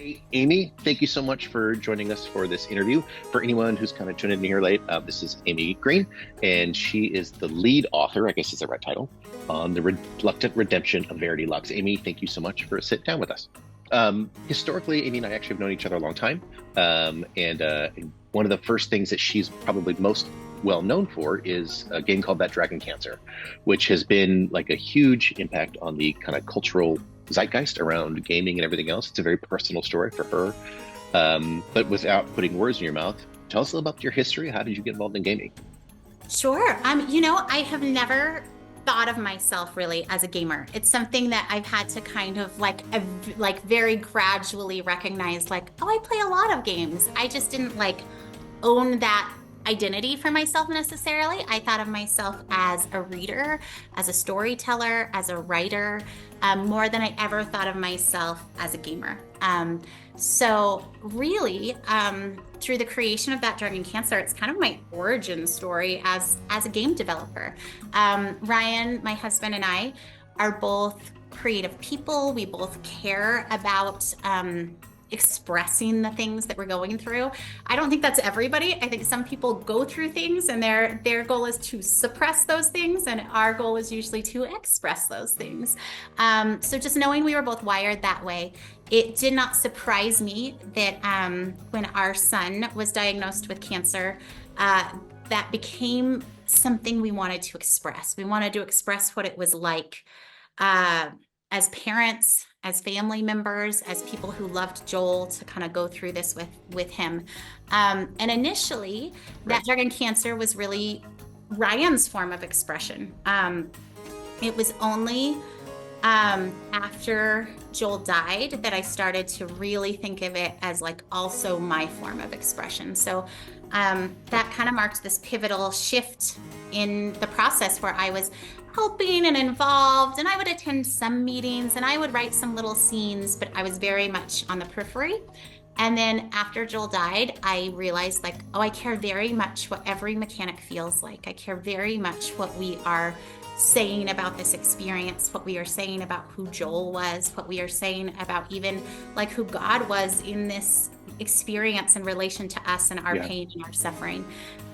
Hey, Amy, thank you so much for joining us for this interview. For anyone who's kind of tuned in here late, this is Amy Green, and she is the lead author, I guess is the right title, on the Reluctant Redemption of Verity Lux. Amy, thank you so much for sitting down with us. Historically, Amy and I actually have known each other a long time, and one of the first things that she's probably most well known for is a game called That Dragon Cancer, which has been like a huge impact on the kind of cultural zeitgeist around gaming and everything else. It's a very personal story for her. But without putting words in your mouth, tell us a little about your history. How did you get involved in gaming? Sure. I have never thought of myself really as a gamer. It's something that I've had to kind of like very gradually recognize like, oh, I play a lot of games. I just didn't like own that identity for myself necessarily. I thought of myself as a reader, as a storyteller, as a writer, more than I ever thought of myself as a gamer. So really, through the creation of That Dragon Cancer, it's kind of my origin story as a game developer. Ryan, my husband, and I are both creative people. We both care about expressing the things that we're going through. I don't think that's everybody. I think some people go through things and their goal is to suppress those things, and our goal is usually to express those things. So just knowing we were both wired that way, it did not surprise me that when our son was diagnosed with cancer, that became something we wanted to express. We wanted to express what it was like as parents, as family members, as people who loved Joel, to kind of go through this with him. And initially, That Dragon Cancer was really Ryan's form of expression. It was only after Joel died that I started to really think of it as like also my form of expression. So that kind of marked this pivotal shift in the process where I was helping and involved, and I would attend some meetings and I would write some little scenes, but I was very much on the periphery. And then after Joel died, I realized like, oh, I care very much what every mechanic feels like. I care very much what we are saying about this experience, what we are saying about who Joel was, what we are saying about even like who God was in this experience in relation to us and our pain and our suffering.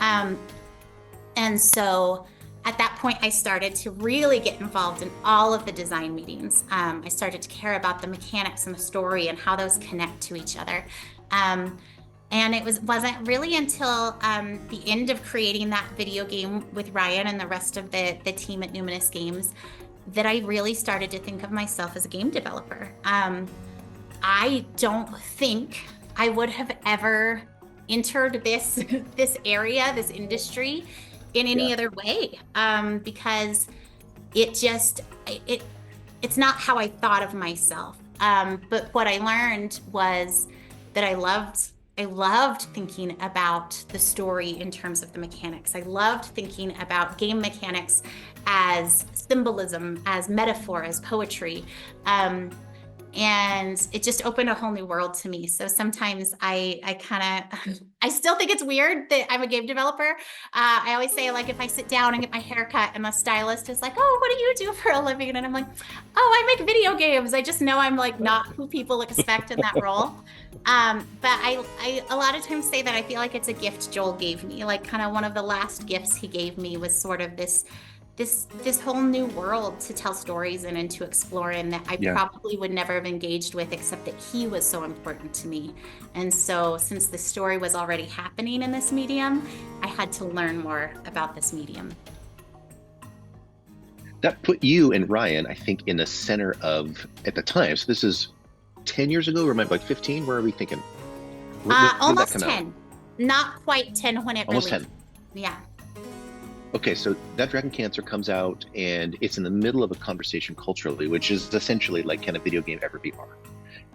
And so at that point, I started to really get involved in all of the design meetings. I started to care about the mechanics and the story and how those connect to each other. And it wasn't really until the end of creating that video game with Ryan and the rest of the team at Numinous Games that I really started to think of myself as a game developer. I don't think I would have ever entered this area, this industry, in any other way, because it's not how I thought of myself. But what I learned was that I loved thinking about the story in terms of the mechanics. I loved thinking about game mechanics as symbolism, as metaphor, as poetry. And it just opened a whole new world to me. So sometimes I still think it's weird that I'm a game developer. I always say, like, if I sit down and get my hair cut and the stylist is like, oh, what do you do for a living? And I'm like, oh, I make video games. I just know I'm like not who people expect in that role. But I a lot of times say that I feel like it's a gift Joel gave me. Like kind of one of the last gifts he gave me was sort of this whole new world to tell stories in and to explore in that I probably would never have engaged with, except that he was so important to me. And so since the story was already happening in this medium, I had to learn more about this medium. That put you and Ryan, I think, in the center of, at the time, so this is 10 years ago, or maybe like 15? Where are we thinking? Almost 10. Not quite 10 when it Almost released. 10. Yeah. Okay, so That Dragon Cancer comes out and it's in the middle of a conversation culturally, which is essentially like, can a video game ever be art?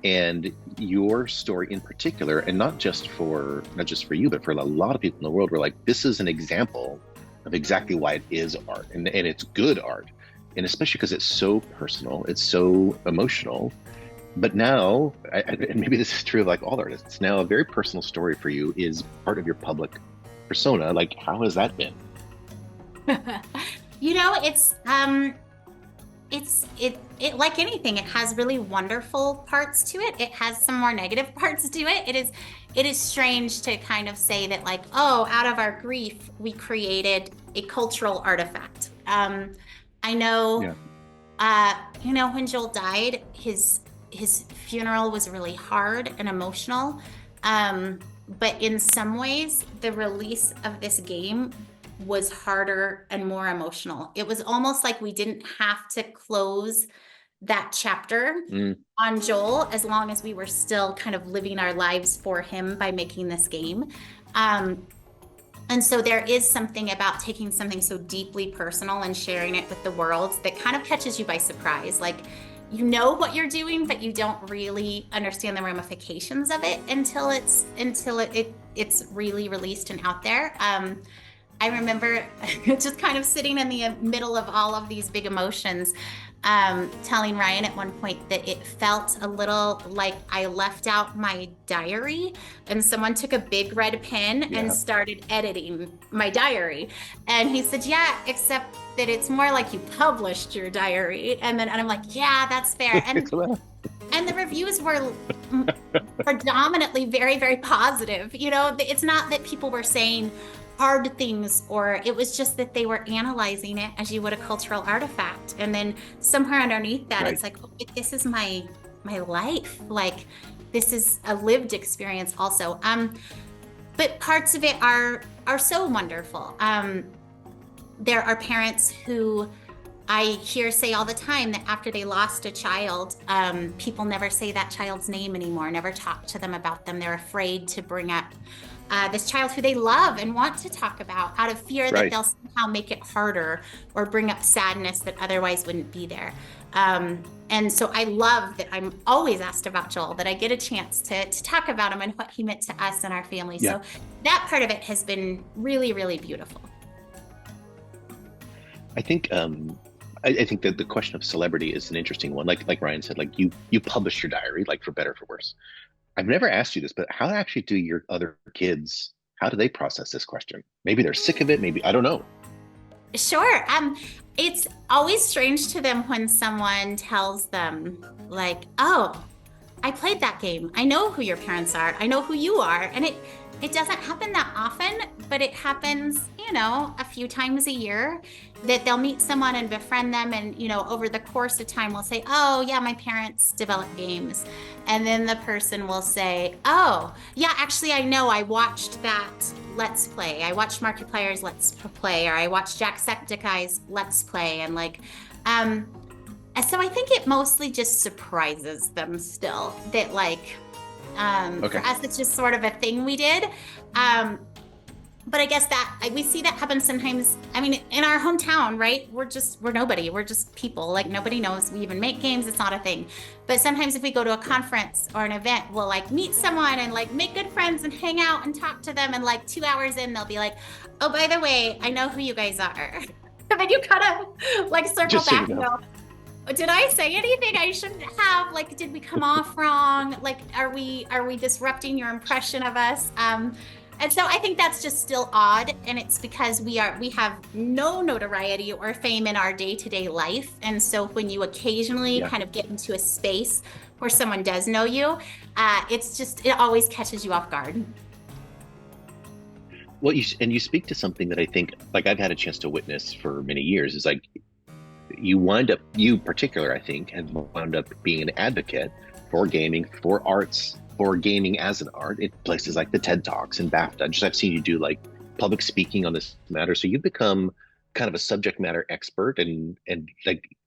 And your story in particular, and not just for you, but for a lot of people in the world, were like, this is an example of exactly why it is art, and it's good art. And especially because it's so personal, it's so emotional. But now, and maybe this is true of like all artists, now a very personal story for you is part of your public persona. Like, how has that been? It's it like anything, it has really wonderful parts to it. It has some more negative parts to it. It is strange to kind of say that like, oh, out of our grief, we created a cultural artifact. I know, Yeah. when Joel died, his funeral was really hard and emotional. But in some ways, the release of this game was harder and more emotional. It was almost like we didn't have to close that chapter Mm, on Joel as long as we were still kind of living our lives for him by making this game. And so there is something about taking something so deeply personal and sharing it with the world that kind of catches you by surprise. Like, you know what you're doing, but you don't really understand the ramifications of it until it's really released and out there. I remember just kind of sitting in the middle of all of these big emotions, telling Ryan at one point that it felt a little like I left out my diary and someone took a big red pen yeah. and started editing my diary. And he said, yeah, except that it's more like you published your diary. And I'm like, yeah, that's fair. And the reviews were predominantly very, very positive. It's not that people were saying hard things, or it was just that they were analyzing it as you would a cultural artifact. And then somewhere underneath that, Right. it's like, oh, this is my life. Like, this is a lived experience also. But parts of it are so wonderful. There are parents who I hear say all the time that after they lost a child, people never say that child's name anymore, never talk to them about them. They're afraid to bring up this child who they love and want to talk about out of fear that Right. they'll somehow make it harder or bring up sadness that otherwise wouldn't be there. And so I love that I'm always asked about Joel, that I get a chance to talk about him and what he meant to us and our family. Yeah. So that part of it has been really, really beautiful. I think I think that the question of celebrity is an interesting one. Like Ryan said, like you publish your diary, like for better or for worse. I've never asked you this, but how actually do your other kids, how do they process this question? Maybe they're sick of it, maybe I don't know. Sure. It's always strange to them when someone tells them, like, oh, I played that game. I know who your parents are. I know who you are. And it doesn't happen that often, but it happens, a few times a year that they'll meet someone and befriend them. And, over the course of time, we'll say, oh, yeah, my parents develop games. And then the person will say, oh, yeah, actually, I know I watched that Let's Play. I watched Markiplier's Let's Play, or I watched Jacksepticeye's Let's Play. And so I think it mostly just surprises them still that Okay. for us, it's just sort of a thing we did. But I guess that we see that happen sometimes. I mean, in our hometown, right? We're nobody. We're just people. Like, nobody knows we even make games. It's not a thing. But sometimes if we go to a conference or an event, we'll meet someone and make good friends and hang out and talk to them. And 2 hours in, they'll be like, oh, by the way, I know who you guys are. And then you kind of circle Just so back you and know. go, did I say anything I shouldn't have? Did we come off wrong? Are we disrupting your impression of us? And so I think that's just still odd, and it's because we have no notoriety or fame in our day-to-day life. And so when you occasionally Yeah. kind of get into a space where someone does know you, it always catches you off guard. Well, you speak to something that I think, I've had a chance to witness for many years, is you particular, I think, have wound up being an advocate for gaming, for arts, for gaming as an art in places like the TED Talks and BAFTA. I've seen you do public speaking on this matter. So you've become kind of a subject matter expert, and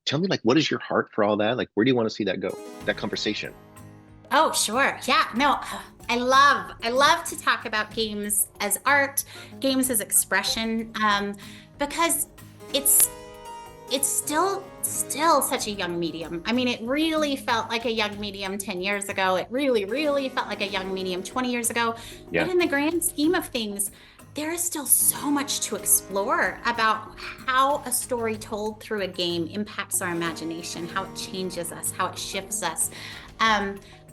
tell me, what is your heart for all that? Where do you want to see that go, that conversation? Oh, sure. Yeah, no, I love to talk about games as art, games as expression, because it's still such a young medium. I mean, it really felt like a young medium 10 years ago. It really, really felt like a young medium 20 years ago. Yeah. But in the grand scheme of things, there is still so much to explore about how a story told through a game impacts our imagination, how it changes us, how it shifts us.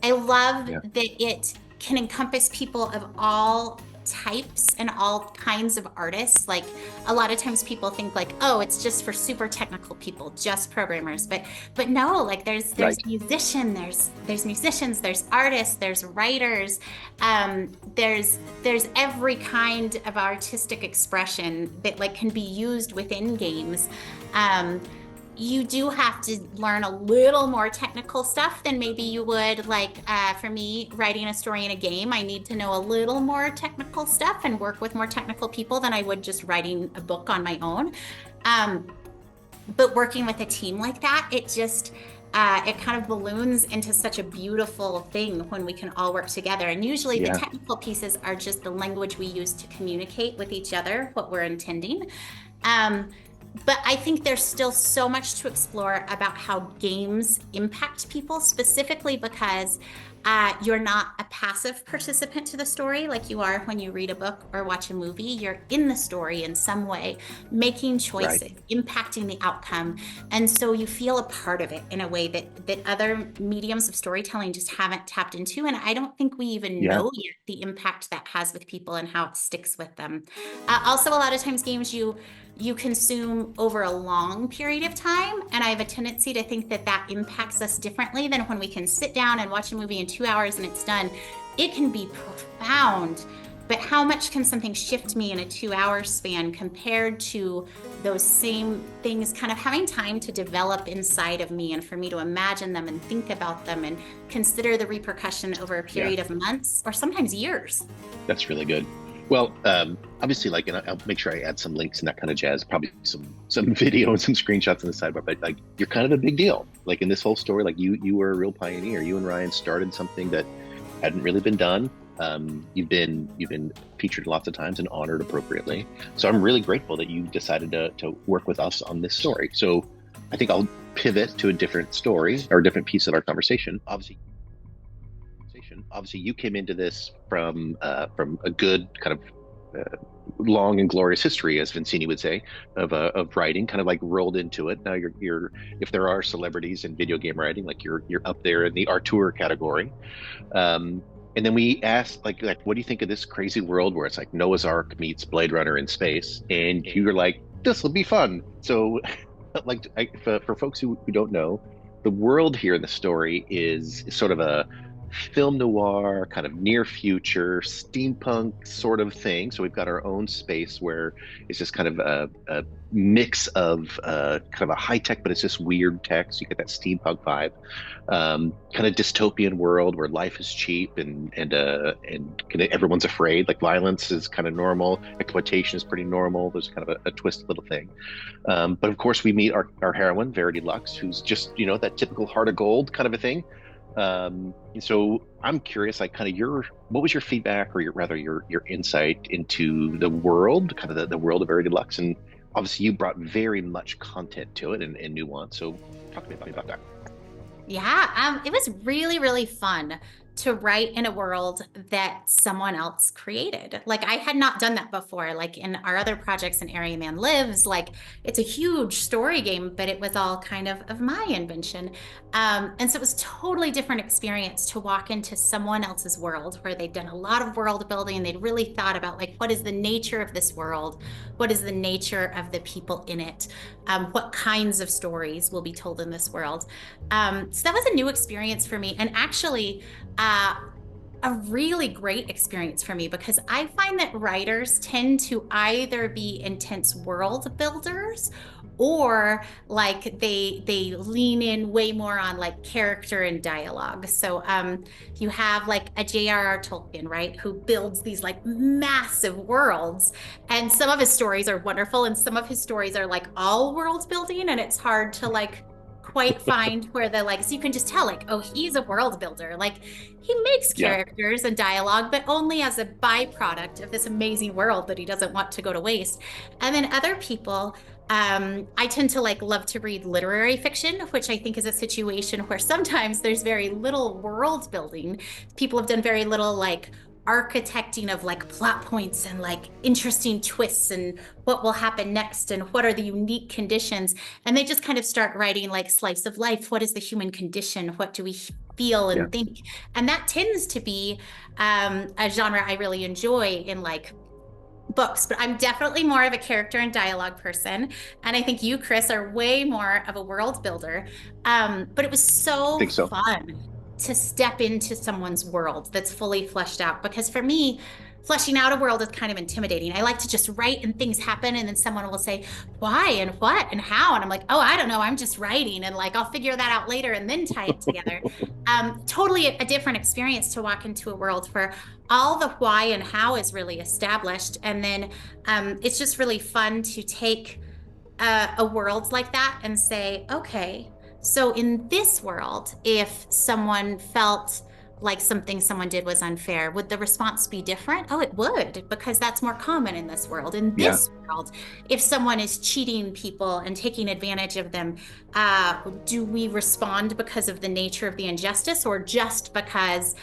I love Yeah. that it can encompass people of all types and all kinds of artists. Like a lot of times people think like, oh, it's just for super technical people, just programmers. But no, like there's Right. there's musicians, there's artists, there's writers, there's every kind of artistic expression that like can be used within games. You do have to learn a little more technical stuff than maybe you would like for me writing a story in a game. I need to know a little more technical stuff and work with more technical people than I would just writing a book on my own. um, but working with a team like that, it just it kind of balloons into such a beautiful thing when we can all work together. And usually the Yeah. technical pieces are just the language we use to communicate with each other what we're intending. um, but I think there's still so much to explore about how games impact people, specifically because you're not a passive participant to the story like you are when you read a book or watch a movie. You're in the story in some way, making choices, Right. impacting the outcome. And so you feel a part of it in a way that other mediums of storytelling just haven't tapped into. And I don't think we even Yeah. know yet the impact that has with people and how it sticks with them. Also, a lot of times games you consume over a long period of time. And I have a tendency to think that that impacts us differently than when we can sit down and watch a movie in 2 hours and it's done. It can be profound, but how much can something shift me in a 2 hour span compared to those same things kind of having time to develop inside of me and for me to imagine them and think about them and consider the repercussion over a Yeah. period of months or sometimes years? That's really good. Well, obviously, like, and I'll make sure I add some links and that kind of jazz. Probably some video and some screenshots on the sidebar. But like, you're kind of a big deal. Like in this whole story, like you were a real pioneer. You and Ryan started something that hadn't really been done. You've been featured lots of times and honored appropriately. So I'm really grateful that you decided to work with us on this story. So I think I'll pivot to a different story or a different piece of our conversation. Obviously, you came into this from a good kind of long and glorious history, as Vincini would say, of writing. Kind of like rolled into it. Now you're if there are celebrities in video game writing, like you're up there in the auteur category. And then we asked, like, what do you think of this crazy world where it's like Noah's Ark meets Blade Runner in space? And you were like, this will be fun. So, like, for folks who don't know, the world here in the story is sort of a film noir, kind of near future, steampunk sort of thing. So we've got our own space where it's just kind of a mix of kind of a high tech, but it's just weird tech. So you get that steampunk vibe, kind of dystopian world where life is cheap and kind of everyone's afraid. Like violence is kind of normal, exploitation is pretty normal. There's kind of a twisted little thing. But of course, we meet our heroine, Verity Lux, who's just that typical heart of gold kind of a thing. And so I'm curious, like, kind of what was your feedback, or your insight into the world, kind of the world of Verity Lux, and obviously you brought very much content to it and nuance. So talk to me about that. Yeah, it was really, really fun to write in a world that someone else created. Like I had not done that before. Like in our other projects in Area Man Lives, like it's a huge story game, but it was all kind of my invention. And so it was a totally different experience to walk into someone else's world where they'd done a lot of world building. They'd really thought about like, what is the nature of this world? What is the nature of the people in it? What kinds of stories will be told in this world? So that was a new experience for me. And actually, a really great experience for me because I find that writers tend to either be intense world builders or like they lean in way more on like character and dialogue. So you have like a J.R.R. Tolkien, right, who builds these like massive worlds, and some of his stories are wonderful and some of his stories are like all world building, and it's hard to like quite find where the like, so you can just tell like, oh, he's a world builder. Like he makes Yeah. characters and dialogue, but only as a byproduct of this amazing world that he doesn't want to go to waste. And then other people, I tend to like love to read literary fiction, which I think is a situation where sometimes there's very little world building. People have done very little like architecting of like plot points and like interesting twists and what will happen next and what are the unique conditions. And they just kind of start writing like slice of life. What is the human condition? What do we feel Yeah. and think? And that tends to be a genre I really enjoy in like books, but I'm definitely more of a character and dialogue person. And I think you, Chris, are way more of a world builder. But it was I so think so. fun to step into someone's world that's fully fleshed out. Because for me, fleshing out a world is kind of intimidating. I like to just write and things happen, and then someone will say, why and what and how? And I'm like, oh, I don't know. I'm just writing, and like I'll figure that out later and then tie it together. Totally a different experience to walk into a world where all the why and how is really established. And then it's just really fun to take a world like that and say, okay, so in this world, if someone felt like something someone did was unfair, would the response be different? Oh, it would, because that's more common in this world. In Yeah. this world, if someone is cheating people and taking advantage of them, do we respond because of the nature of the injustice or just because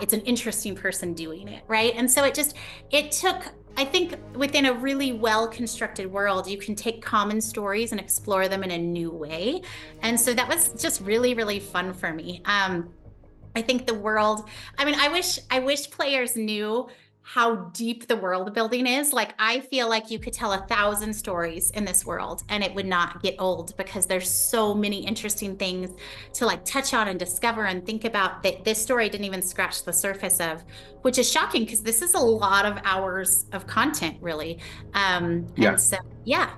it's an interesting person doing it, right? And so it took, I think within a really well constructed world, you can take common stories and explore them in a new way. And so that was just really, really fun for me. I think the world, I mean, I wish players knew how deep the world building is. Like, I feel like you could tell 1,000 stories in this world and it would not get old because there's so many interesting things to like touch on and discover and think about that this story didn't even scratch the surface of, which is shocking because this is a lot of hours of content, really. And Yeah. so, yeah.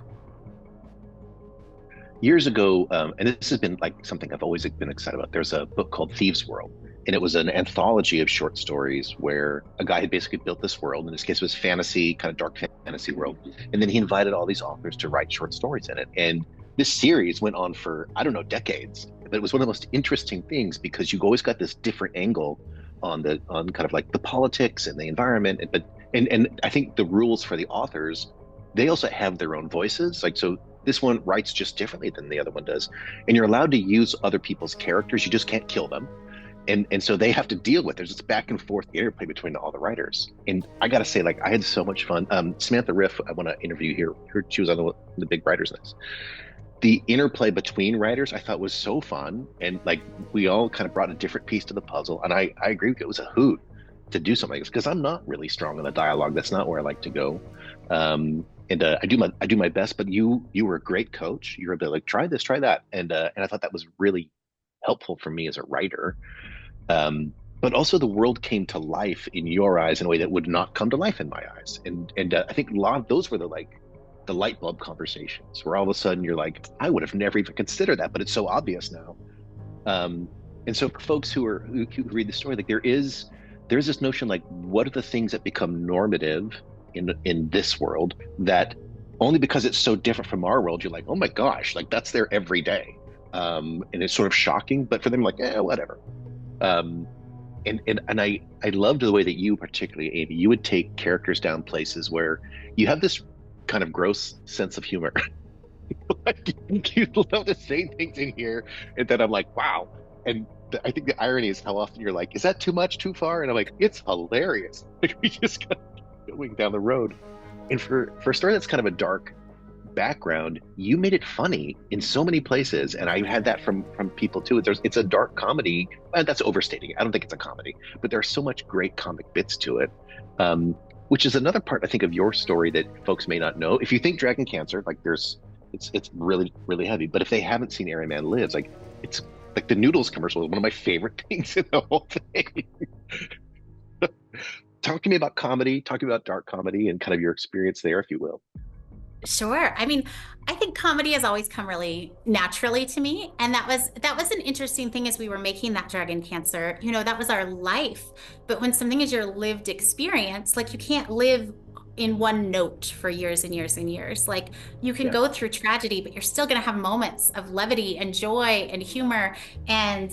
Years ago, and this has been like something I've always been excited about. There's a book called Thieves' World, and it was an anthology of short stories where a guy had basically built this world. In this case, it was fantasy, kind of dark fantasy world, and then he invited all these authors to write short stories in it. And this series went on for I don't know decades, but it was one of the most interesting things because you always got this different angle on kind of like the politics and the environment, and I think the rules for the authors, they also have their own voices. Like so this one writes just differently than the other one does, and you're allowed to use other people's characters. You just can't kill them, and so they have to deal with. There's this back and forth interplay between all the writers, and I gotta say, like I had so much fun. Samantha Riff, I want to interview here. She was on the big writers list. The interplay between writers I thought was so fun, and like we all kind of brought a different piece to the puzzle, and I agree with you. It was a hoot to do something like this because I'm not really strong in the dialogue. That's not where I like to go. And I do my best, but you were a great coach. You were able to like try this, try that, and I thought that was really helpful for me as a writer. But also the world came to life in your eyes in a way that would not come to life in my eyes, and I think a lot of those were the light bulb conversations where all of a sudden you're like, I would have never even considered that, but it's so obvious now. And so for folks who read the story, like there's this notion like what are the things that become normative in this world that only because it's so different from our world, you're like, oh my gosh, like that's there every day. And it's sort of shocking, but for them, like, whatever. Um, and I loved the way that you, particularly Amy, you would take characters down places where you have this kind of gross sense of humor. Like you love to say things in here, and then I'm like, wow. And I think the irony is how often you're like, is that too much, too far? And I'm like, it's hilarious. Like we just got going down the road. And for a story that's kind of a dark background, you made it funny in so many places, and I had that from people too. It's a dark comedy. That's overstating it. I don't think it's a comedy, but there's so much great comic bits to it, which is another part I think of your story that folks may not know. If you think Dragon Cancer, like it's really really heavy, but if they haven't seen Airy Man Lives, like it's like the noodles commercial is one of my favorite things in the whole thing. Talk to me about comedy, talk about dark comedy and kind of your experience there, if you will. Sure. I mean, I think comedy has always come really naturally to me, and that was an interesting thing as we were making that Dragon Cancer. You know, that was our life. But when something is your lived experience, like you can't live in one note for years and years and years. Like you can Yeah. go through tragedy, but you're still going to have moments of levity and joy and humor. And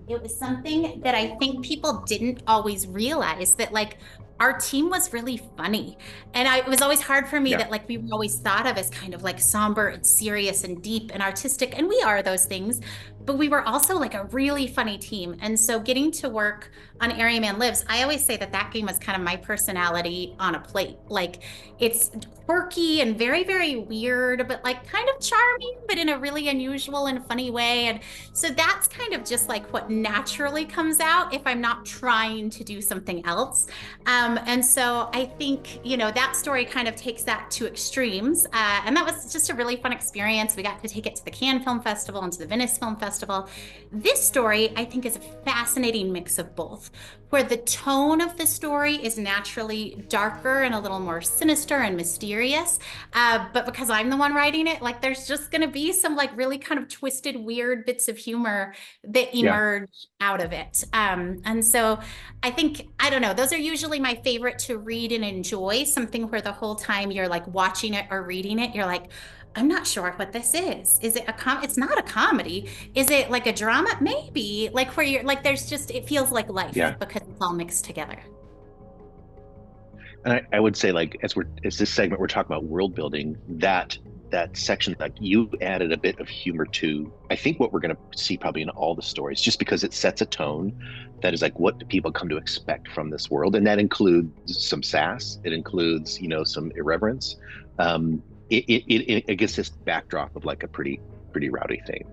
it was something that I think people didn't always realize that like our team was really funny. And it was always hard for me Yeah. that like we were always thought of as kind of like somber and serious and deep and artistic. And we are those things, but we were also like a really funny team. And so getting to work on Area Man Lives, I always say that that game was kind of my personality on a plate. Like it's quirky and very, very weird, but like kind of charming, but in a really unusual and funny way. And so that's kind of just like what naturally comes out if I'm not trying to do something else. And so I think, you know, that story kind of takes that to extremes. And that was just a really fun experience. We got to take it to the Cannes Film Festival and to the Venice Film Festival. This story, I think, is a fascinating mix of both, where the tone of the story is naturally darker and a little more sinister and mysterious. But because I'm the one writing it, like there's just going to be some like really kind of twisted, weird bits of humor that Yeah. emerge out of it. And so I think, I don't know, those are usually my favorite to read and enjoy, something where the whole time you're like watching it or reading it, you're like, I'm not sure what this is. Is it it's not a comedy. Is it like a drama? Maybe. Like where you're like there's just it feels like life Yeah. because it's all mixed together. And I would say, like, as this segment we're talking about world building, that section, like you added a bit of humor to, I think, what we're going to see probably in all the stories, just because it sets a tone that is like, what do people come to expect from this world? And that includes some sass. It includes, you know, some irreverence. It gets this backdrop of like a pretty rowdy thing.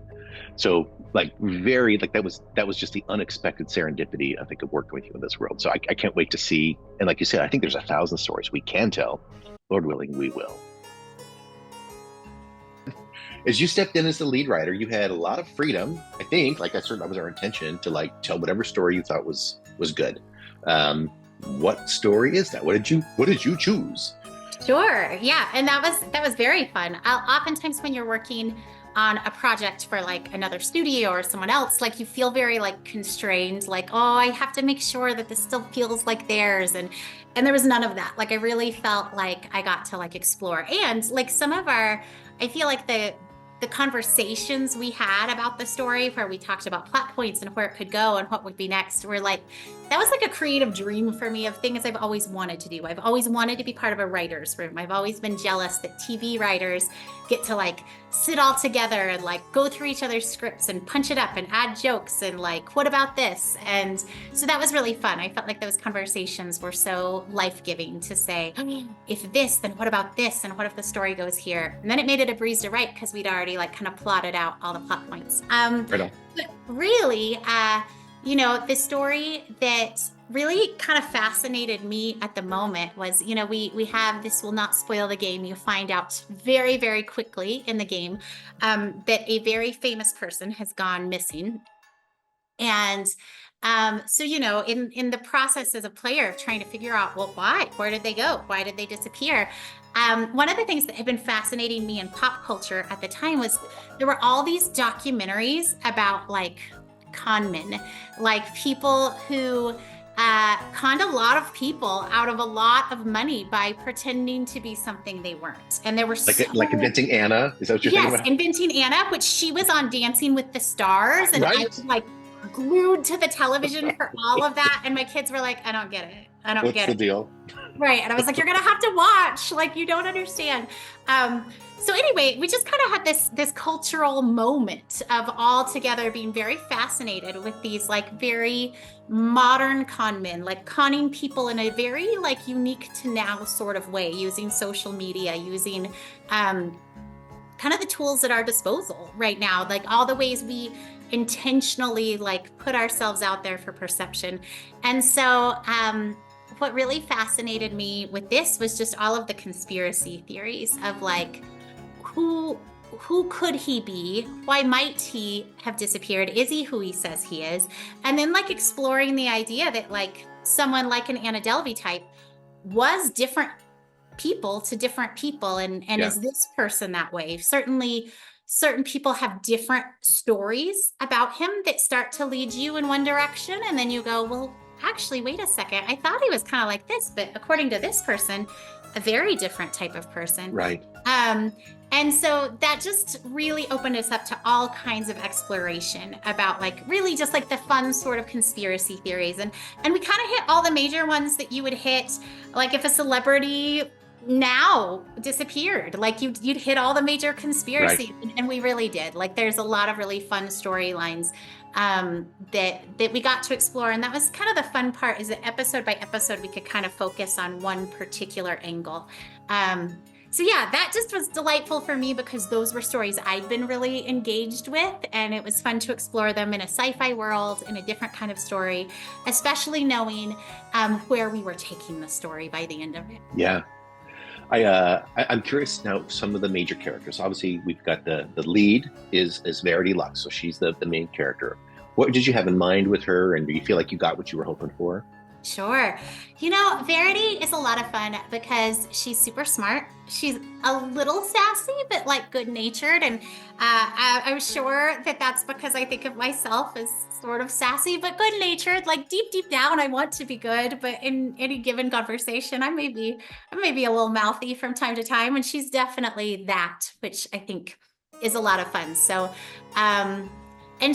So like very like that was just the unexpected serendipity, I think, of working with you in this world. So I can't wait to see. And like you said, I think there's 1,000 stories we can tell. Lord willing, we will. As you stepped in as the lead writer, you had a lot of freedom. I think, like that was our intention, to like tell whatever story you thought was good. What story is that? What did you choose? Sure. Yeah. And that was very fun. Oftentimes when you're working on a project for like another studio or someone else, like you feel very like constrained, like, oh, I have to make sure that this still feels like theirs. And there was none of that. Like I really felt like I got to like explore. And like I feel like the conversations we had about the story, where we talked about plot points and where it could go and what would be next, were like, that was like a creative dream for me of things I've always wanted to do. I've always wanted to be part of a writer's room. I've always been jealous that TV writers get to like sit all together and like go through each other's scripts and punch it up and add jokes and like, what about this? And so that was really fun. I felt like those conversations were so life-giving to say, if this, then what about this? And what if the story goes here? And then it made it a breeze to write because we'd already like kind of plotted out all the plot points. Right on. But really, you know, the story that really kind of fascinated me at the moment was, you know, we have this, will not spoil the game. You find out very, very quickly in the game that a very famous person has gone missing. And so, you know, in the process as a player of trying to figure out, well, why? Where did they go? Why did they disappear? One of the things that had been fascinating me in pop culture at the time was there were all these documentaries about like con men, like people who conned a lot of people out of a lot of money by pretending to be something they weren't. And there were like Inventing Anna. Is that what you're thinking about? Yes, Inventing Anna, which she was on Dancing with the Stars, and Right. I was like glued to the television for all of that. And my kids were like, I don't get it. I don't What's get the it. deal? Right. And I was like, you're gonna have to watch. Like, you don't understand. So anyway, we just kind of had this cultural moment of all together being very fascinated with these like very modern con men, like conning people in a very like unique to now sort of way, using social media, using kind of the tools at our disposal right now, like all the ways we intentionally like put ourselves out there for perception. And so what really fascinated me with this was just all of the conspiracy theories of like, who could he be? Why might he have disappeared? Is he who he says he is? And then like exploring the idea that like someone like an Anna Delvey type was different people to different people. And Yeah. Is this person that way? Certainly certain people have different stories about him that start to lead you in one direction. And then you go, well, actually, wait a second. I thought he was kind of like this, but according to this person, a very different type of person. Right. And so that just really opened us up to all kinds of exploration about like really just like the fun sort of conspiracy theories. And we kind of hit all the major ones that you would hit, like if a celebrity now disappeared, like you'd hit all the major conspiracies. Right. And we really did. Like there's a lot of really fun storylines that we got to explore. And that was kind of the fun part, is that episode by episode, we could kind of focus on one particular angle. So yeah, that just was delightful for me because those were stories I'd been really engaged with, and it was fun to explore them in a sci-fi world, in a different kind of story, especially knowing where we were taking the story by the end of it. Yeah. I'm curious now, some of the major characters. Obviously, we've got the lead is Verity Lux, so she's the main character. What did you have in mind with her, and do you feel like you got what you were hoping for? Sure. You know, Verity is a lot of fun because she's super smart. She's a little sassy, but like good natured. And I'm sure that that's because I think of myself as sort of sassy, but good natured. Like deep down, I want to be good. But in any given conversation, I may be a little mouthy from time to time. And she's definitely that, which I think is a lot of fun. So, and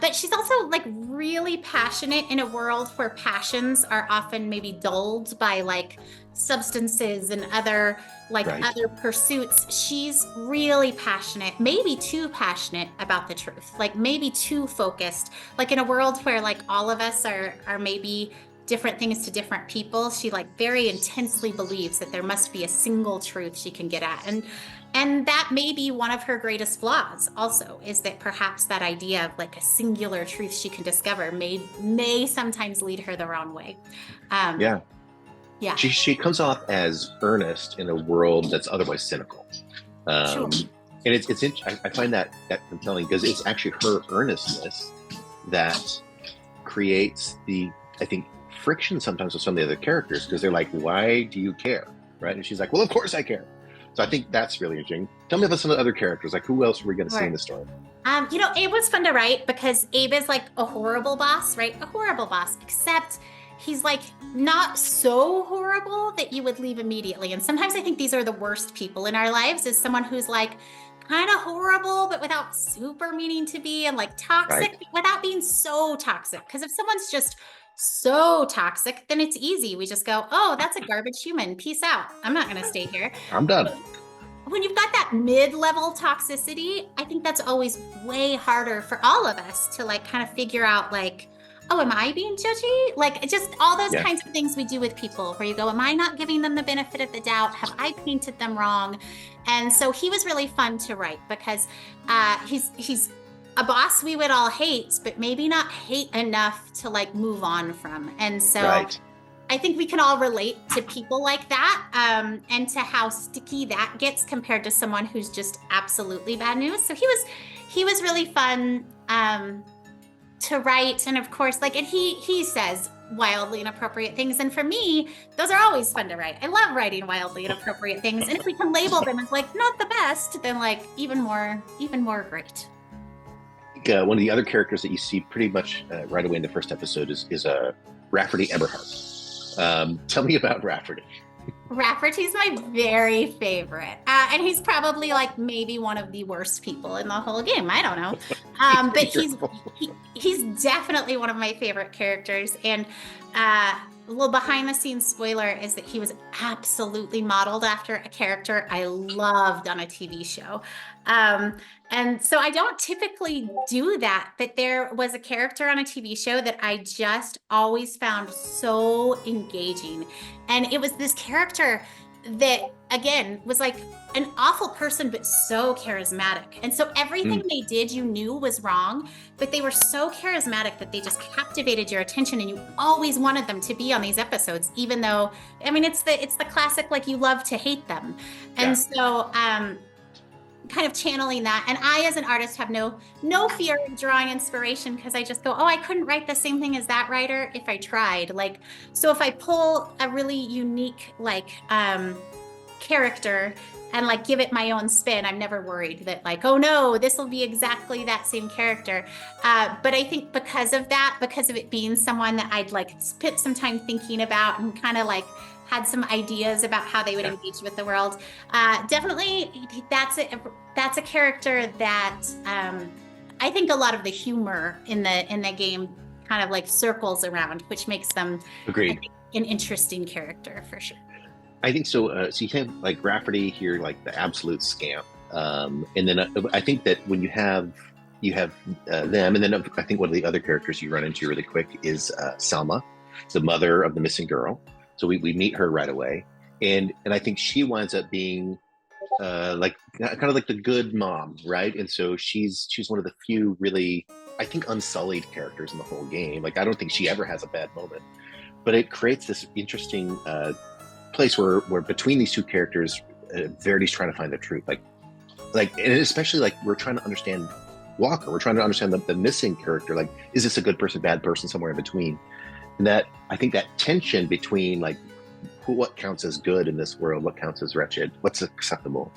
but she's also like really passionate in a world where passions are often maybe dulled by like substances and other pursuits. She's really passionate, maybe too passionate about the truth, like maybe too focused, like in a world where like all of us are maybe different things to different people. She like very intensely believes that there must be a single truth she can get at. And that may be one of her greatest flaws also, is that perhaps that idea of like a singular truth she can discover may sometimes lead her the wrong way. Yeah. She comes off as earnest in a world that's otherwise cynical. Sure. And I find that compelling because it's actually her earnestness that creates I think, friction sometimes with some of the other characters, because they're like, why do you care? Right? And she's like, well, of course I care. So I think that's really interesting. Tell me about some of the other characters. Like, who else are we going to see in the story? You know, Abe was fun to write because Abe is like a horrible boss, right? A horrible boss, except he's like not so horrible that you would leave immediately. And sometimes I think these are the worst people in our lives, is someone who's like kind of horrible, but without super meaning to be, and like toxic, Right. without being so toxic. Because if someone's just so toxic, then it's easy. We just go, oh, that's a garbage human. Peace out. I'm not going to stay here. I'm done. When you've got that mid-level toxicity, I think that's always way harder for all of us to like kind of figure out like, oh, am I being judgy? Like just all those kinds of things we do with people where you go, am I not giving them the benefit of the doubt? Have I painted them wrong? And so he was really fun to write because he's a boss we would all hate, but maybe not hate enough to like move on from. And so I think we can all relate to people like that, and to how sticky that gets compared to someone who's just absolutely bad news. So he was really fun to write. And of course, like, and he says wildly inappropriate things. And for me, those are always fun to write. I love writing wildly inappropriate things. And if we can label them as like not the best, then like even more great. One of the other characters that you see pretty much right away in the first episode is Rafferty Eberhard. Tell me about Rafferty. Rafferty's my very favorite. And he's probably like maybe one of the worst people in the whole game. I don't know. But he's definitely one of my favorite characters. And a little behind the scenes spoiler is that he was absolutely modeled after a character I loved on a TV show. And so I don't typically do that, but there was a character on a TV show that I just always found so engaging. And it was this character that, again, was like an awful person, but so charismatic. And so everything they did, you knew was wrong, but they were so charismatic that they just captivated your attention, and you always wanted them to be on these episodes, even though, I mean, it's the classic, like, you love to hate them. And so, kind of channeling that. And I, as an artist, have no fear of drawing inspiration, because I just go, oh, I couldn't write the same thing as that writer if I tried. Like, so if I pull a really unique, like, character and like give it my own spin, I'm never worried that like, oh no, this will be exactly that same character. But I think because of it being someone that I'd like spent some time thinking about and kind of like had some ideas about how they would engage with the world. Definitely, that's a character that I think a lot of the humor in the game kind of like circles around, which makes them Agreed. an interesting character for sure. I think so. So you have like Rafferty here, like the absolute scamp, and then I think that when you have them, and then I think one of the other characters you run into really quick is Selma, the mother of the missing girl. So we meet her right away, and I think she winds up being like kind of like the good mom, right? And so she's one of the few really, I think, unsullied characters in the whole game. Like I don't think she ever has a bad moment, but it creates this interesting place where between these two characters, Verity's trying to find the truth. Like, and especially like we're trying to understand Walker. We're trying to understand the missing character. Like, is this a good person, bad person, somewhere in between? And that I think that tension between like what counts as good in this world, what counts as wretched, what's acceptable.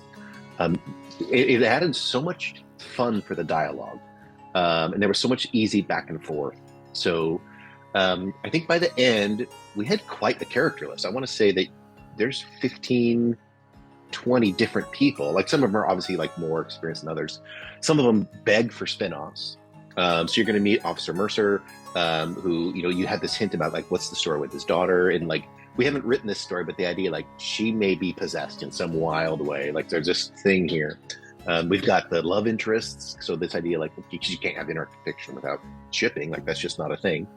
It added so much fun for the dialogue, and there was so much easy back and forth. So I think by the end, we had quite a character list. I want to say that there's 15, 20 different people. Like some of them are obviously like more experienced than others. Some of them beg for spinoffs. So you're going to meet Officer Mercer, who, you had this hint about like, what's the story with his daughter? And like, we haven't written this story, but the idea like she may be possessed in some wild way. Like there's this thing here. We've got the love interests. So this idea like you can't have interactive fiction without shipping. Like that's just not a thing.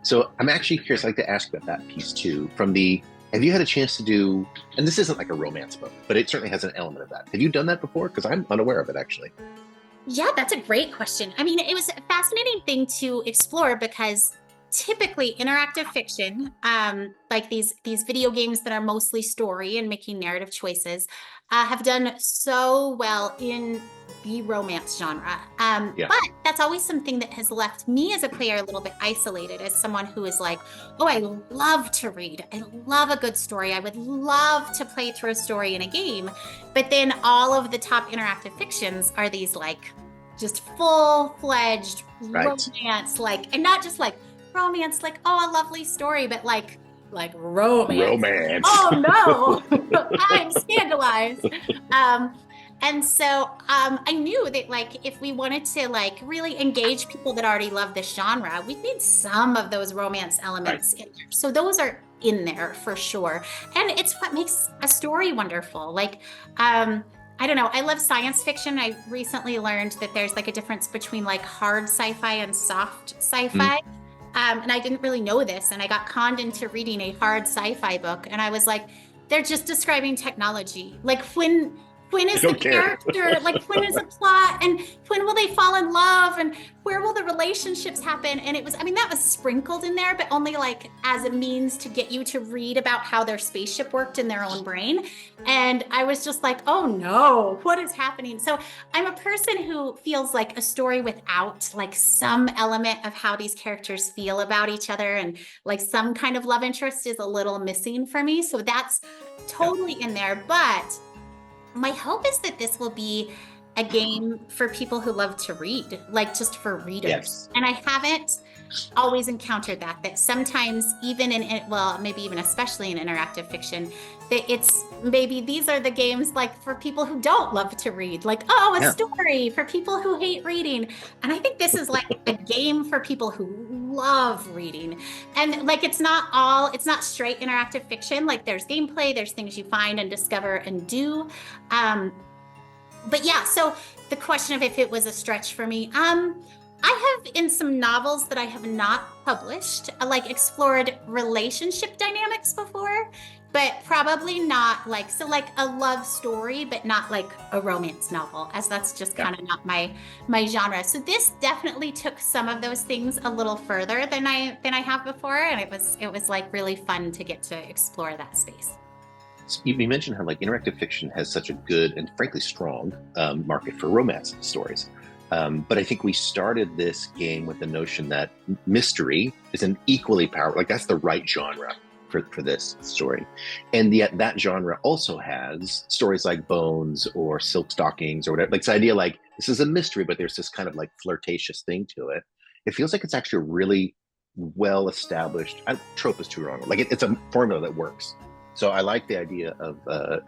So I'm actually curious. I'd like to ask about that piece too. Have you had a chance to do, and this isn't like a romance book, but it certainly has an element of that. Have you done that before? Because I'm unaware of it actually. Yeah, that's a great question. I mean, it was a fascinating thing to explore because typically interactive fiction, like these video games that are mostly story and making narrative choices, have done so well in the romance genre. But that's always something that has left me as a player a little bit isolated, as someone who is like, oh, I love to read. I love a good story. I would love to play through a story in a game. But then all of the top interactive fictions are these like just full-fledged romance, like, and not just like romance, like, oh, a lovely story, but like romance. Oh no, I'm scandalized. And so I knew that like if we wanted to like really engage people that already love this genre, we need some of those romance elements in there. So those are in there for sure. And it's what makes a story wonderful. Like, I don't know. I love science fiction. I recently learned that there's like a difference between like hard sci-fi and soft sci-fi. And I didn't really know this. And I got conned into reading a hard sci-fi book. And I was like, they're just describing technology. Like when is the character, like when is the plot, and when will they fall in love, and where will the relationships happen? And it was, I mean, that was sprinkled in there, but only like as a means to get you to read about how their spaceship worked in their own brain. And I was just like, oh no, what is happening? So I'm a person who feels like a story without like some element of how these characters feel about each other and like some kind of love interest is a little missing for me. So that's totally in there. But my hope is that this will be a game for people who love to read, like just for readers. Yes. And I haven't always encountered that sometimes even well, maybe even especially in interactive fiction, that it's maybe these are the games like for people who don't love to read, like, oh, a story for people who hate reading. And I think this is like a game for people who love reading. And like, it's not straight interactive fiction. Like there's gameplay, there's things you find and discover and do. But yeah, so the question of if it was a stretch for me, I have in some novels that I have not published, like explored relationship dynamics before, but probably not like, so like a love story, but not like a romance novel, as that's just kind of not my genre. So this definitely took some of those things a little further than I have before. And it was like really fun to get to explore that space. You mentioned how like interactive fiction has such a good and frankly strong market for romance stories. But I think we started this game with the notion that mystery is an equally powerful, like that's the right genre for this story. And yet that genre also has stories like Bones or Silk Stockings or whatever. Like this idea like this is a mystery, but there's this kind of like flirtatious thing to it. It feels like it's actually a really well-established, trope is too wrong. Like it's a formula that works. So I like the idea of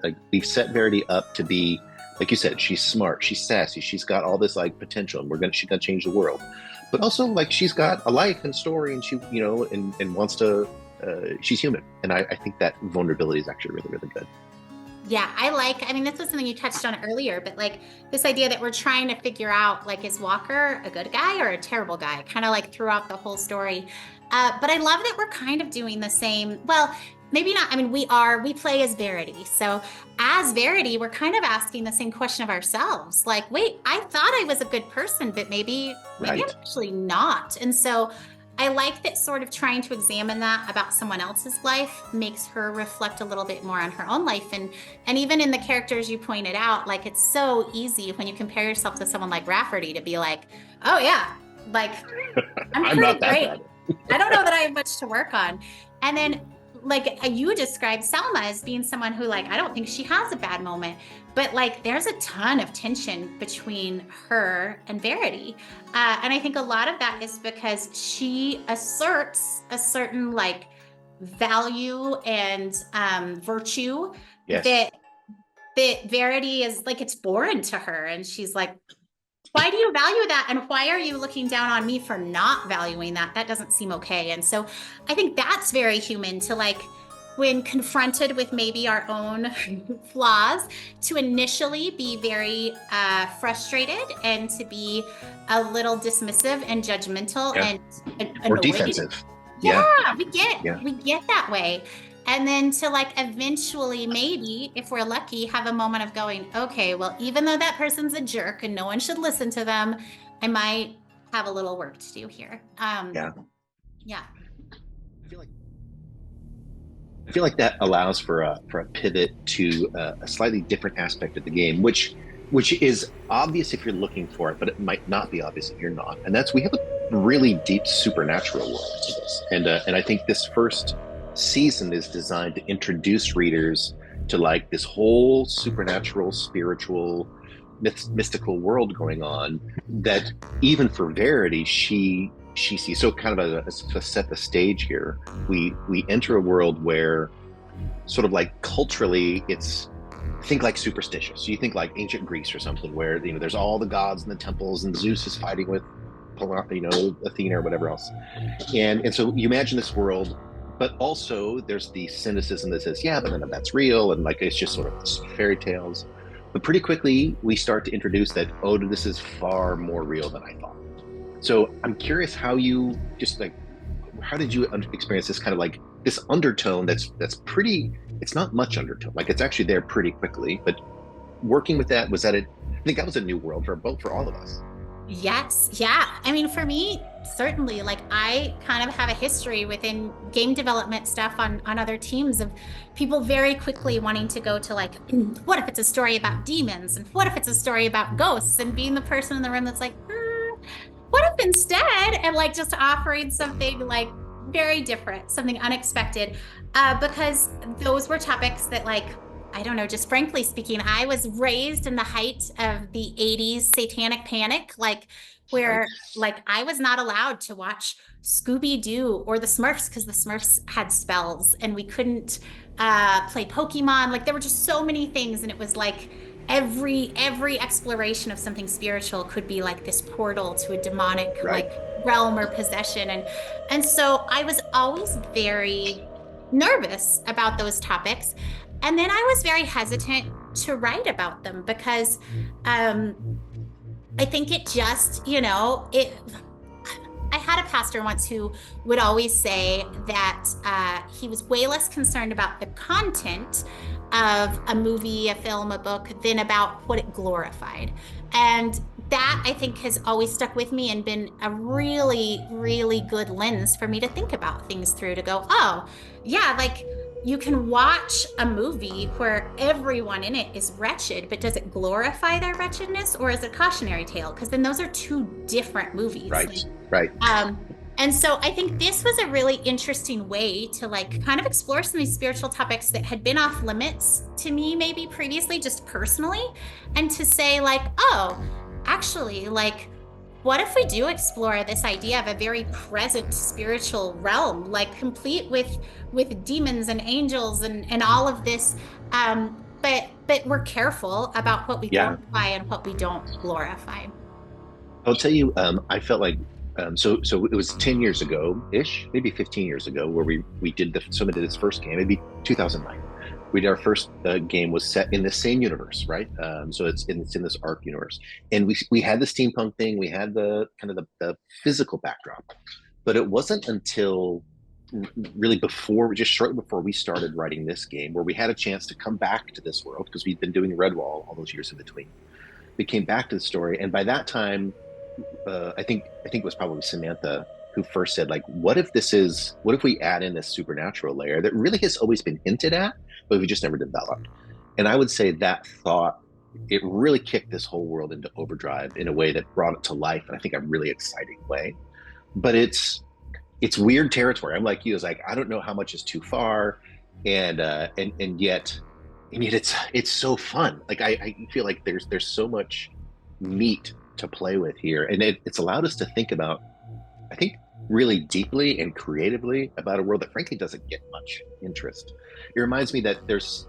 like we've set Verity up to be, like you said, she's smart, she's sassy, she's got all this like potential, and she's gonna change the world. But also like she's got a life and story, and she and wants to. She's human, and I think that vulnerability is actually really really good. Yeah, I mean, this was something you touched on earlier, but like this idea that we're trying to figure out, like, is Walker a good guy or a terrible guy? Kind of like throughout the whole story. But I love that we're kind of doing the same. Well, maybe not. I mean, we play as Verity. So as Verity, we're kind of asking the same question of ourselves. Like, wait, I thought I was a good person, but maybe I'm actually not. And so I like that sort of trying to examine that about someone else's life makes her reflect a little bit more on her own life. And even in the characters you pointed out, like it's so easy when you compare yourself to someone like Rafferty to be like, oh yeah, like I'm pretty great. I don't know that I have much to work on. And then like you described Selma as being someone who like, I don't think she has a bad moment, but like there's a ton of tension between her and Verity. And I think a lot of that is because she asserts a certain like value and virtue that Verity is like, it's foreign to her. And she's like, why do you value that? And why are you looking down on me for not valuing that? That doesn't seem okay. And so I think that's very human to like, when confronted with maybe our own flaws, to initially be very frustrated and to be a little dismissive and judgmental and or defensive. Yeah, we get that way. And then to like eventually, maybe if we're lucky, have a moment of going, okay, well, even though that person's a jerk and no one should listen to them, I might have a little work to do here. Yeah. I feel like that allows for a pivot to a slightly different aspect of the game, which is obvious if you're looking for it, but it might not be obvious if you're not. And that's, we have a really deep supernatural world to this, and I think this first season is designed to introduce readers to like this whole supernatural, spiritual, mystical world going on that even for Verity, she sees. So kind of to set the stage here, we enter a world where sort of like culturally it's, think like superstitious. So you think like ancient Greece or something where there's all the gods in the temples and Zeus is fighting with Athena or whatever else, and so you imagine this world. But also there's the cynicism that says, yeah, but none of that's real, and like it's just sort of fairy tales. But pretty quickly we start to introduce that, oh, this is far more real than I thought. So I'm curious how you just like, how did you experience this kind of like this undertone that's pretty, it's not much undertone, like it's actually there pretty quickly, but working with that, was that I think that was a new world for all of us. Yes. Yeah. I mean, for me, certainly, like I kind of have a history within game development stuff on other teams of people very quickly wanting to go to like, what if it's a story about demons? And what if it's a story about ghosts? And being the person in the room that's like, what if instead? And like just offering something like very different, something unexpected, because those were topics that like, I don't know, just frankly speaking, I was raised in the height of the 80s satanic panic, like where like I was not allowed to watch Scooby-Doo or the Smurfs because the Smurfs had spells, and we couldn't play Pokemon. Like there were just so many things, and it was like every exploration of something spiritual could be like this portal to a demonic like realm or possession. And so I was always very nervous about those topics. And then I was very hesitant to write about them because I think it just, I had a pastor once who would always say that he was way less concerned about the content of a movie, a film, a book, than about what it glorified. And that, I think, has always stuck with me and been a really, really good lens for me to think about things through, to go, oh, yeah, like, you can watch a movie where everyone in it is wretched, but does it glorify their wretchedness, or is it a cautionary tale? Because then those are two different movies. Right. And so I think this was a really interesting way to like kind of explore some of these spiritual topics that had been off limits to me maybe previously, just personally, and to say like, oh, actually, like what if we do explore this idea of a very present spiritual realm, like complete with demons and angels and all of this, but we're careful about what we Yeah. glorify and what we don't glorify. I'll tell you, I felt like so it was 10 years ago ish, maybe 15 years ago, where we did the Soma did its first game, maybe 2009. We did our first game was set in the same universe, right? So it's in this arc universe, and we had the steampunk thing, we had the kind of the physical backdrop, but it wasn't until really before, just shortly before we started writing this game, where we had a chance to come back to this world because we'd been doing Redwall all those years in between. We came back to the story, and by that time, I think it was probably Samantha who first said, like, what if we add in this supernatural layer that really has always been hinted at, but we just never developed. And I would say that thought, it really kicked this whole world into overdrive in a way that brought it to life, and I think a really exciting way. But it's weird territory. I'm like you, it's like I don't know how much is too far, and yet it's so fun. Like I feel like there's so much meat to play with here, and it's allowed us to think about, I think, really deeply and creatively about a world that frankly doesn't get much interest. It reminds me that there's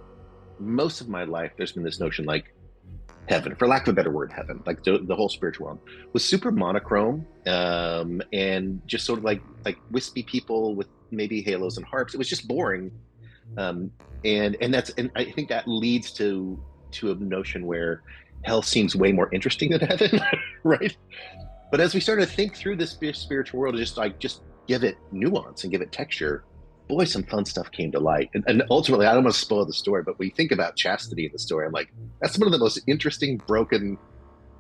most of my life there's been this notion like heaven, for lack of a better word, heaven, like the whole spiritual world was super monochrome, and just sort of like wispy people with maybe halos and harps. It was just boring, and I think that leads to a notion where hell seems way more interesting than heaven, right? But as we started to think through this spiritual world, just give it nuance and give it texture, boy, some fun stuff came to light. And ultimately, I don't want to spoil the story, but when you think about Chastity in the story, I'm like, that's one of the most interesting broken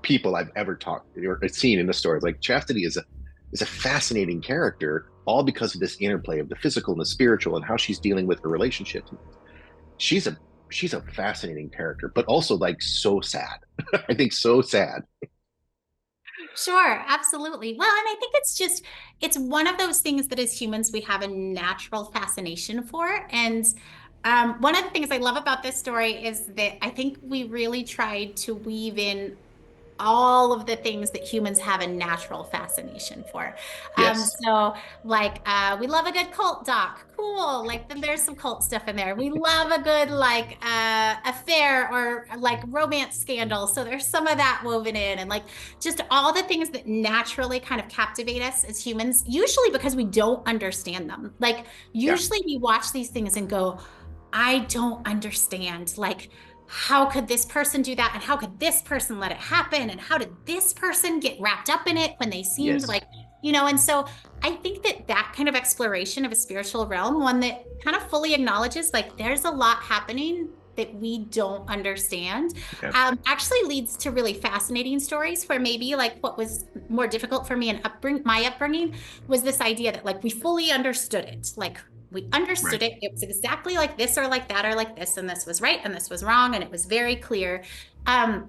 people I've ever talked or seen in the story. Like Chastity is a fascinating character, all because of this interplay of the physical and the spiritual and how she's dealing with her relationships. She's a fascinating character, but also like so sad. I think so sad. Sure, absolutely. Well, and I think it's one of those things that as humans we have a natural fascination for. And one of the things I love about this story is that I think we really tried to weave in all of the things that humans have a natural fascination for. Yes. So like we love a good cult doc. Cool. Like then there's some cult stuff in there. We love a good like affair or like romance scandal. So there's some of that woven in and like just all the things that naturally kind of captivate us as humans, usually because we don't understand them. Like Yeah. usually we watch these things and go, I don't understand. Like how could this person do that? And how could this person let it happen? And how did this person get wrapped up in it when they seemed Yes. like, and so I think that that kind of exploration of a spiritual realm, one that kind of fully acknowledges like there's a lot happening that we don't understand, Yeah. actually leads to really fascinating stories where maybe like what was more difficult for me in my upbringing was this idea that like we fully understood it. Like we Right. understood it. It was exactly like this or like that or like this, and this was right and this was wrong, and it was very clear. Um,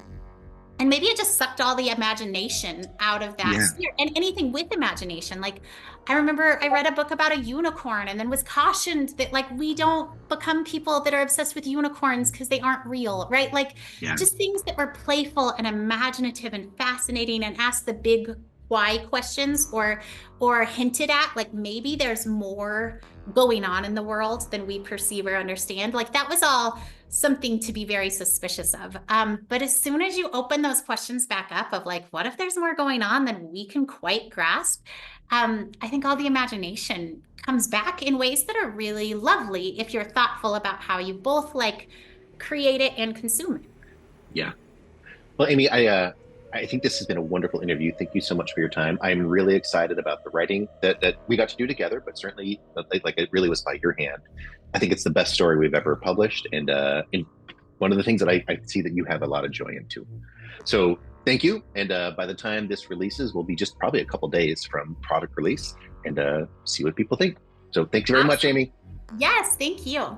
and maybe it just sucked all the imagination out of that Yeah. sphere and anything with imagination. Like I remember I read a book about a unicorn and then was cautioned that like we don't become people that are obsessed with unicorns because they aren't real, right? Like Yeah. just things that were playful and imaginative and fascinating and ask the big why questions or hinted at like maybe there's more going on in the world than we perceive or understand. Like that was all something to be very suspicious of. But as soon as you open those questions back up of like, what if there's more going on than we can quite grasp? I think all the imagination comes back in ways that are really lovely if you're thoughtful about how you both like create it and consume it. Yeah. Well, Amy, I think this has been a wonderful interview. Thank you so much for your time. I'm really excited about the writing that we got to do together, but certainly, like it really was by your hand. I think it's the best story we've ever published, and one of the things that I see that you have a lot of joy into. So thank you. And by the time this releases, we'll be just probably a couple days from product release, and see what people think. So thank you very much, Awesome. Amy. Yes, thank you.